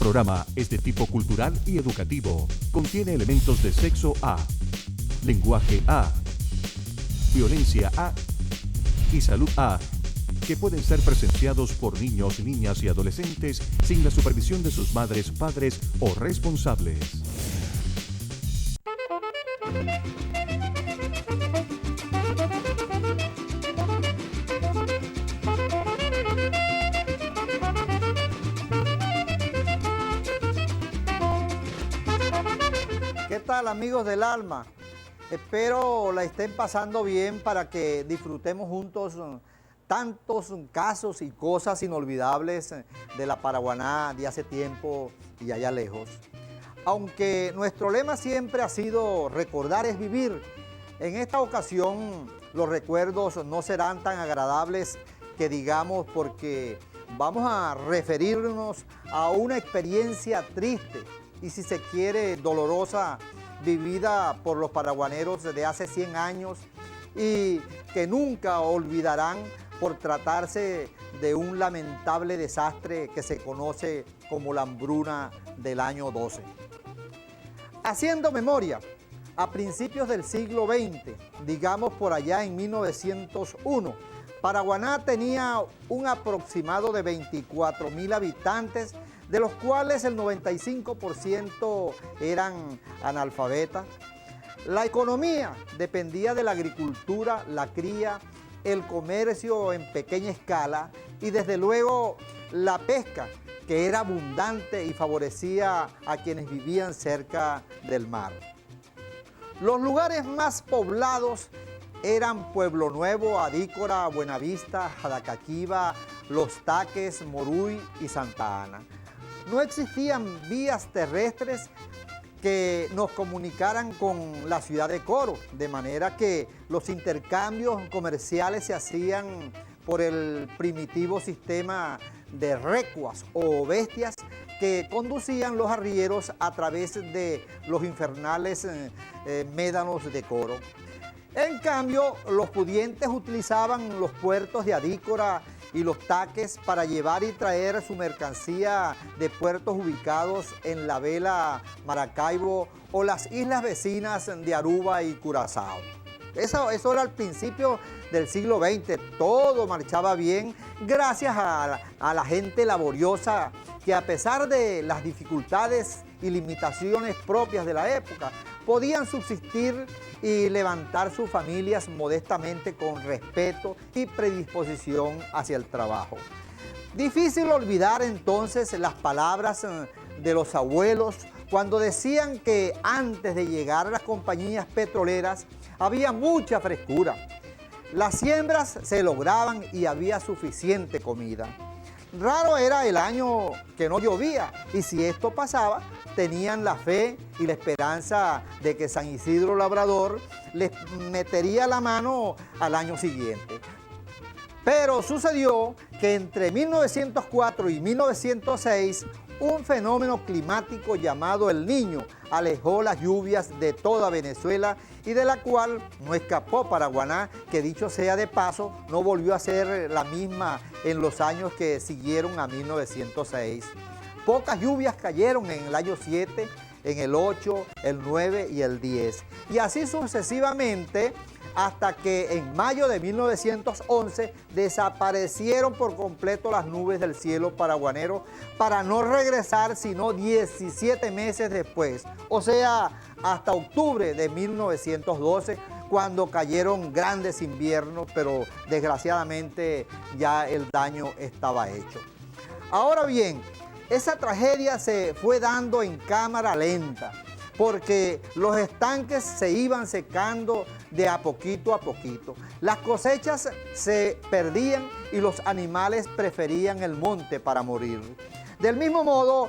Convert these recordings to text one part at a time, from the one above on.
programa es de tipo cultural y educativo. Contiene elementos de sexo A, lenguaje A, violencia A y salud A, que pueden ser presenciados por niños, niñas y adolescentes sin la supervisión de sus madres, padres o responsables. ¿Qué tal, amigos del alma? Espero la estén pasando bien para que disfrutemos juntos tantos casos y cosas inolvidables de la Paraguaná de hace tiempo y allá lejos. Aunque nuestro lema siempre ha sido recordar es vivir, en esta ocasión los recuerdos no serán tan agradables que digamos, porque vamos a referirnos a una experiencia triste y, si se quiere, dolorosa, vivida por los paraguaneros de hace 100 años y que nunca olvidarán por tratarse de un lamentable desastre que se conoce como la hambruna del año 12. Haciendo memoria, a principios del siglo XX, digamos por allá en 1901, Paraguaná tenía un aproximado de 24.000 habitantes, de los cuales el 95% eran analfabetas. La economía dependía de la agricultura, la cría, el comercio en pequeña escala y desde luego la pesca, que era abundante y favorecía a quienes vivían cerca del mar. Los lugares más poblados eran Pueblo Nuevo, Adícora, Buenavista, Jadacaquiva, Los Taques, Moruy y Santa Ana. No existían vías terrestres que nos comunicaran con la ciudad de Coro, de manera que los intercambios comerciales se hacían por el primitivo sistema de recuas o bestias que conducían los arrieros a través de los infernales médanos de Coro. En cambio, los pudientes utilizaban los puertos de Adícora y Los Taques para llevar y traer su mercancía de puertos ubicados en la vela Maracaibo o las islas vecinas de Aruba y Curazao. Eso era al principio del siglo XX, todo marchaba bien gracias a la gente laboriosa que, a pesar de las dificultades y limitaciones propias de la época, podían subsistir y levantar sus familias modestamente con respeto y predisposición hacia el trabajo. Difícil olvidar entonces las palabras de los abuelos cuando decían que antes de llegar a las compañías petroleras había mucha frescura. Las siembras se lograban y había suficiente comida. Raro era el año que no llovía, y si esto pasaba, tenían la fe y la esperanza de que San Isidro Labrador les metería la mano al año siguiente. Pero sucedió que entre 1904 y 1906, un fenómeno climático llamado El Niño alejó las lluvias de toda Venezuela y de la cual no escapó Paraguaná, que dicho sea de paso, no volvió a ser la misma en los años que siguieron a 1906. Pocas lluvias cayeron en el año 7, en el 8, el 9 y el 10. Y así sucesivamente, hasta que en mayo de 1911 desaparecieron por completo las nubes del cielo paraguanero para no regresar sino 17 meses después, o sea, hasta octubre de 1912, cuando cayeron grandes inviernos, pero desgraciadamente ya el daño estaba hecho. Ahora bien, esa tragedia se fue dando en cámara lenta, porque los estanques se iban secando de a poquito. Las cosechas se perdían y los animales preferían el monte para morir. Del mismo modo,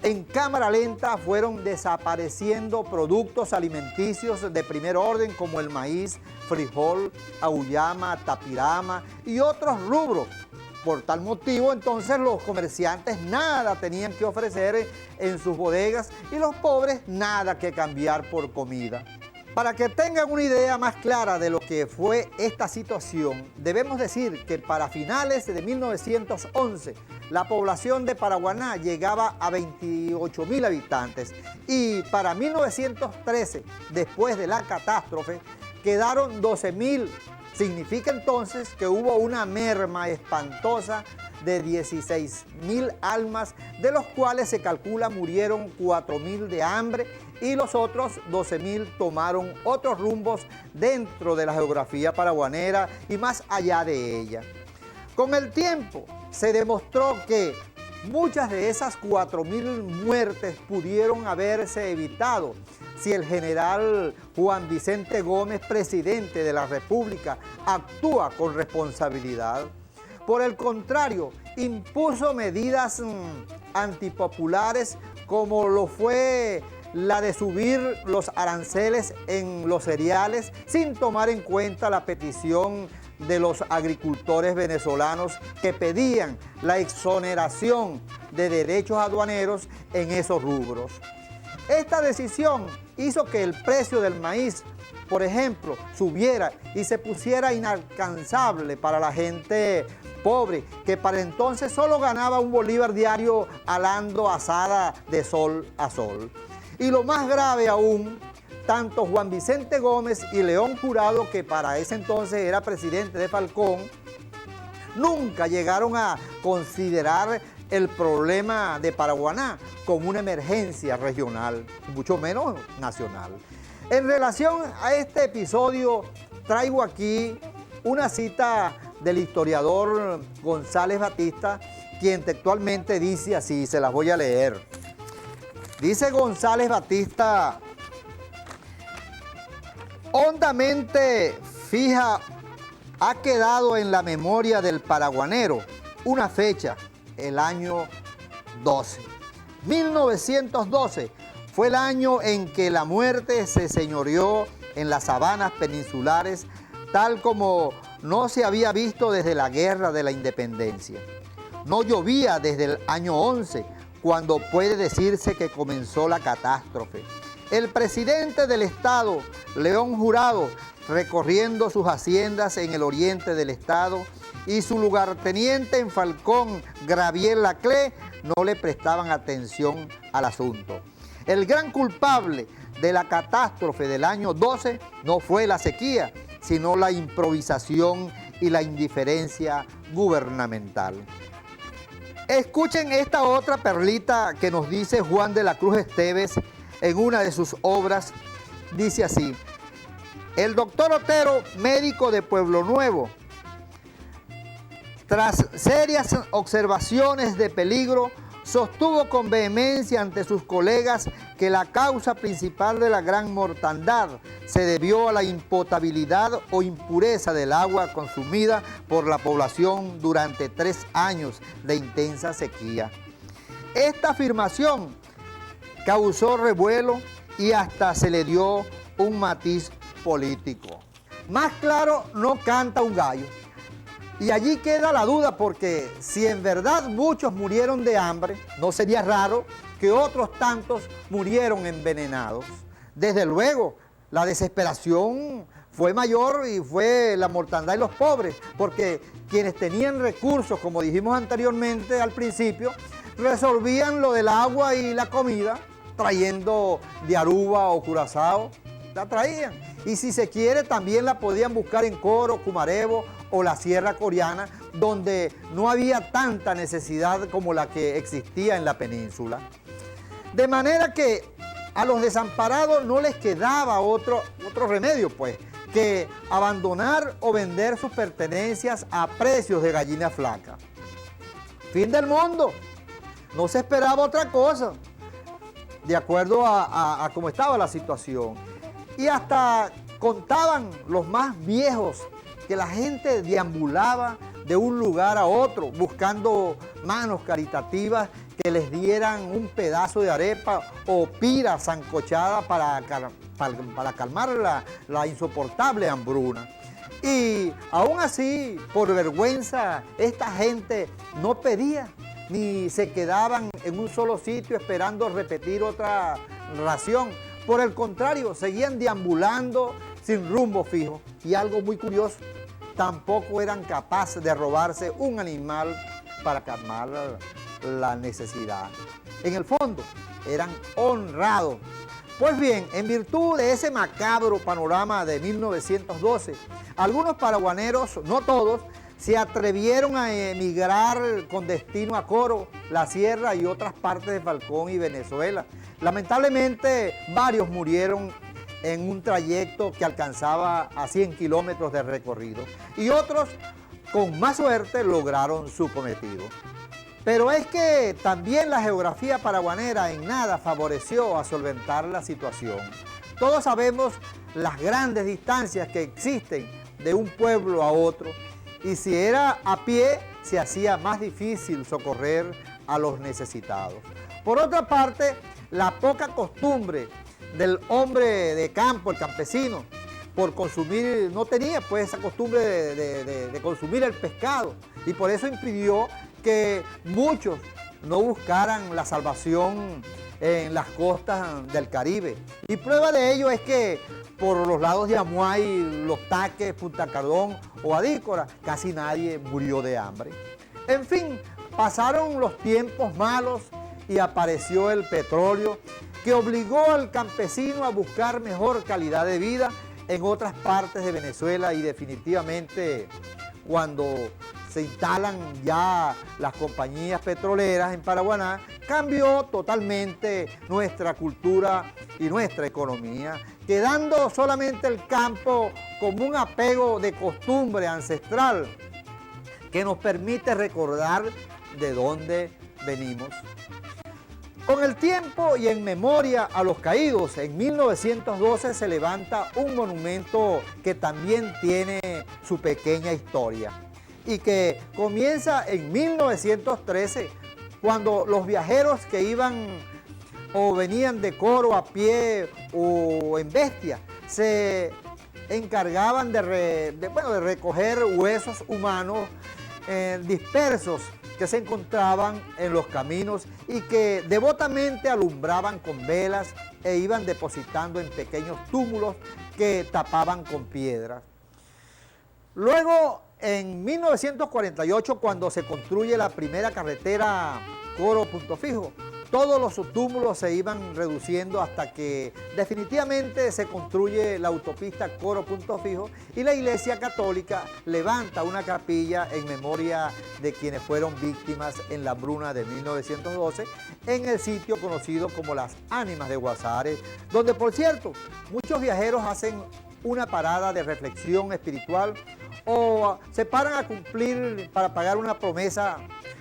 en cámara lenta fueron desapareciendo productos alimenticios de primer orden como el maíz, frijol, auyama, tapirama y otros rubros. Por tal motivo, entonces, los comerciantes nada tenían que ofrecer en sus bodegas y los pobres nada que cambiar por comida. Para que tengan una idea más clara de lo que fue esta situación, debemos decir que para finales de 1911, la población de Paraguaná llegaba a 28.000 habitantes y para 1913, después de la catástrofe, quedaron 12.000. Significa entonces que hubo una merma espantosa de 16.000 almas, de los cuales se calcula murieron 4.000 de hambre y los otros 12.000 tomaron otros rumbos dentro de la geografía paraguanera y más allá de ella. Con el tiempo se demostró que muchas de esas 4.000 muertes pudieron haberse evitado si el general Juan Vicente Gómez, presidente de la República, actúa con responsabilidad. Por el contrario, impuso medidas antipopulares como lo fue la de subir los aranceles en los cereales sin tomar en cuenta la petición de los agricultores venezolanos que pedían la exoneración de derechos aduaneros en esos rubros. Esta decisión hizo que el precio del maíz, por ejemplo, subiera y se pusiera inalcanzable para la gente pobre, que para entonces solo ganaba un bolívar diario alando asada de sol a sol. Y lo más grave aún, tanto Juan Vicente Gómez y León Jurado, que para ese entonces era presidente de Falcón, nunca llegaron a considerar el problema de Paraguaná como una emergencia regional, mucho menos nacional. En relación a este episodio, traigo aquí una cita del historiador González Batista, quien textualmente dice así, se las voy a leer. Dice González Batista: hondamente fija ha quedado en la memoria del paraguanero una fecha, el año 12. 1912 fue el año en que la muerte se señoreó en las sabanas peninsulares, tal como no se había visto desde la Guerra de la Independencia. No llovía desde el año 11, cuando puede decirse que comenzó la catástrofe. El presidente del Estado, León Jurado, recorriendo sus haciendas en el oriente del Estado, y su lugarteniente en Falcón, Gravier Laclé, no le prestaban atención al asunto. El gran culpable de la catástrofe del año 12 no fue la sequía, sino la improvisación y la indiferencia gubernamental. Escuchen esta otra perlita que nos dice Juan de la Cruz Esteves en una de sus obras. Dice así: el doctor Otero, médico de Pueblo Nuevo, tras serias observaciones de peligro, sostuvo con vehemencia ante sus colegas que la causa principal de la gran mortandad se debió a la impotabilidad o impureza del agua consumida por la población durante 3 años de intensa sequía. Esta afirmación causó revuelo y hasta se le dio un matiz político. Más claro no canta un gallo. Y allí queda la duda, porque si en verdad muchos murieron de hambre, no sería raro que otros tantos murieron envenenados. Desde luego, la desesperación fue mayor y fue la mortandad de los pobres, porque quienes tenían recursos, como dijimos anteriormente al principio, resolvían lo del agua y la comida, trayendo de Aruba o Curazao, la traían. Y si se quiere, también la podían buscar en Coro, Cumarebo o la Sierra Coreana, donde no había tanta necesidad como la que existía en la península. De manera que a los desamparados no les quedaba otro remedio, pues, que abandonar o vender sus pertenencias a precios de gallina flaca. Fin del mundo. No se esperaba otra cosa, de acuerdo a cómo estaba la situación. Y hasta contaban los más viejos que la gente deambulaba de un lugar a otro buscando manos caritativas que les dieran un pedazo de arepa o pira sancochada para calmar la insoportable hambruna. Y aún así, por vergüenza, esta gente no pedía ni se quedaban en un solo sitio esperando repetir otra ración, Por el contrario, seguían deambulando sin rumbo fijo. Y algo muy curioso, tampoco eran capaces de robarse un animal para calmar la necesidad. En el fondo, eran honrados. Pues bien, en virtud de ese macabro panorama de 1912, algunos paraguaneros, no todos, se atrevieron a emigrar con destino a Coro, La Sierra y otras partes de Falcón y Venezuela. Lamentablemente, varios murieron en un trayecto que alcanzaba a 100 kilómetros de recorrido y otros, con más suerte, lograron su cometido. Pero es que también la geografía paraguanera en nada favoreció a solventar la situación. Todos sabemos las grandes distancias que existen de un pueblo a otro, y si era a pie, se hacía más difícil socorrer a los necesitados. Por otra parte, la poca costumbre del hombre de campo, el campesino, por consumir, no tenía pues esa costumbre de consumir el pescado, y por eso impidió que muchos no buscaran la salvación en las costas del Caribe. Y prueba de ello es que por los lados de Amuay, Los Taques, Punta Cardón o Adícora, casi nadie murió de hambre. En fin, pasaron los tiempos malos y apareció el petróleo, que obligó al campesino a buscar mejor calidad de vida en otras partes de Venezuela, y definitivamente cuando se instalan ya las compañías petroleras en Paraguaná, cambió totalmente nuestra cultura y nuestra economía, quedando solamente el campo como un apego de costumbre ancestral que nos permite recordar de dónde venimos. Con el tiempo y en memoria a los caídos, en 1912 se levanta un monumento que también tiene su pequeña historia y que comienza en 1913, cuando los viajeros que iban o venían de Coro a pie o en bestia se encargaban de recoger huesos humanos dispersos que se encontraban en los caminos y que devotamente alumbraban con velas e iban depositando en pequeños túmulos que tapaban con piedras. Luego, en 1948, cuando se construye la primera carretera Coro-Punto Fijo, todos los túmulos se iban reduciendo hasta que definitivamente se construye la autopista Coro-Punto Fijo y la Iglesia Católica levanta una capilla en memoria de quienes fueron víctimas en la hambruna de 1912 en el sitio conocido como Las Ánimas de Guasares, donde, por cierto, muchos viajeros hacen una parada de reflexión espiritual o se paran a cumplir para pagar una promesa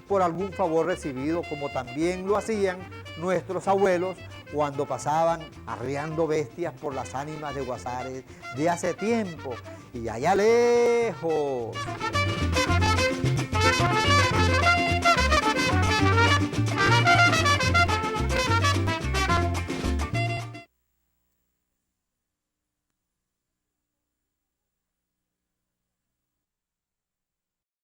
por algún favor recibido, como también lo hacían nuestros abuelos cuando pasaban arriando bestias por las Ánimas de Guasares de hace tiempo y allá lejos.